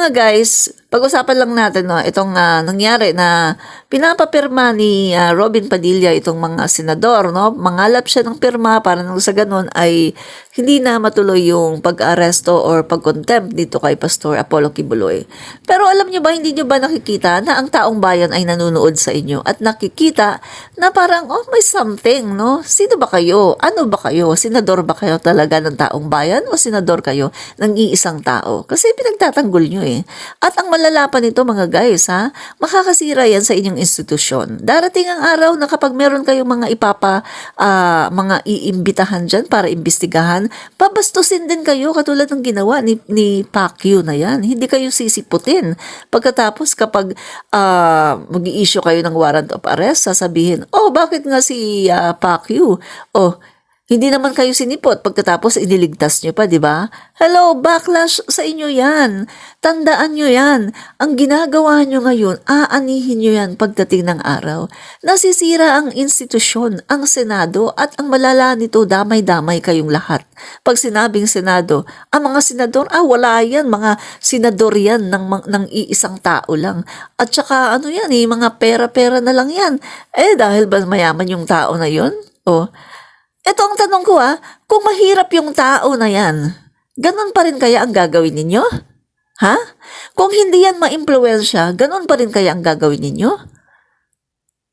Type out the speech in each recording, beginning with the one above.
mga guys, pag-usapan lang natin no, itong nangyari na pinapapirma ni Robin Padilla itong mga senador. No? Mangalap siya ng pirma para nang sa ganun ay hindi na matuloy yung pag-aresto or pag-contempt dito kay Pastor Apollo Kibuloy. Pero alam nyo ba, hindi nyo ba nakikita na ang taong bayan ay nanonood sa inyo at nakikita na parang, oh, may something, no? Sino ba kayo? Ano ba kayo? Senador ba kayo talaga ng taong bayan o senador kayo ng iisang tao? Kasi pinagtatanggol nyo eh. At ang malala pa nito mga guys, makakasira yan sa inyong institusyon. Darating ang araw na kapag meron kayong mga mga iimbitahan dyan para imbestigahan, pabastusin din kayo katulad ng ginawa ni Pacquiao na yan. Hindi kayo sisiputin. Pagkatapos kapag mag-i-issue kayo ng warrant of arrest, sasabihin, oh, bakit nga si Pacquiao? Oh, hindi naman kayo sinipot pagkatapos iniligtas nyo pa, di ba? Hello, backlash sa inyo yan. Tandaan nyo yan. Ang ginagawa nyo ngayon, aanihin nyo yan pagdating ng araw. Nasisira ang institusyon, ang Senado, at ang malala nito, damay-damay kayong lahat. Pag sinabing Senado, ang mga senador, wala yan. Mga senador yan ng iisang tao lang. At saka ano yan, mga pera-pera na lang yan. Dahil ba mayaman yung tao na yun? Ito ang tanong ko kung mahirap yung tao na yan, ganun pa rin kaya ang gagawin ninyo? Ha? Kung hindi yan ma-impluwensya, ganun pa rin kaya ang gagawin ninyo?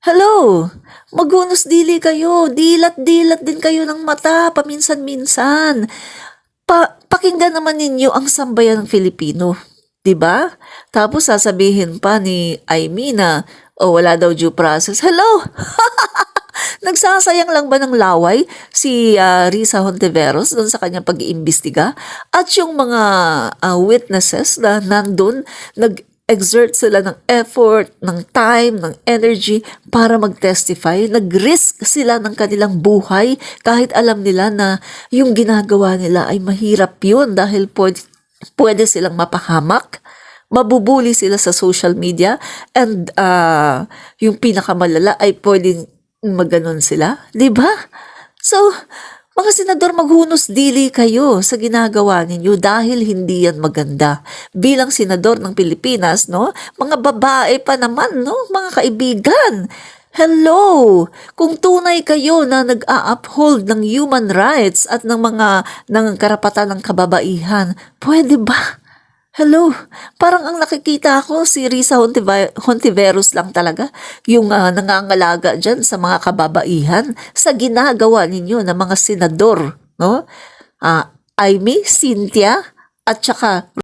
Hello? Maghunos dili kayo, dilat-dilat din kayo ng mata, paminsan-minsan. Pakinggan naman ninyo ang sambayan ng Filipino, 'di ba? Tapos sasabihin pa ni Aimee na, wala daw due process. Hello? Nagsasayang lang ba ng laway si Risa Hontiveros doon sa kanyang pag-iimbestiga? At yung mga witnesses na nandun, nag-exert sila ng effort, ng time, ng energy para mag-testify. Nag-risk sila ng kanilang buhay kahit alam nila na yung ginagawa nila ay mahirap yun dahil pwede silang mapahamak. Mabubuli sila sa social media and yung pinakamalala ay pwedeng maganon sila, di ba? So, mga senador, maghunos dili kayo sa ginagawa ninyo dahil hindi yan maganda. Bilang senador ng Pilipinas, no? Mga babae pa naman, no? Mga kaibigan. Hello! Kung tunay kayo na nag-a-uphold ng human rights at ng karapatan ng kababaihan, pwede ba? Hello, parang ang nakikita ko si Risa Hontiveros lang talaga, yung nangangalaga dyan sa mga kababaihan sa ginagawa ninyo ng mga senador, no? Aimee, Cynthia, at saka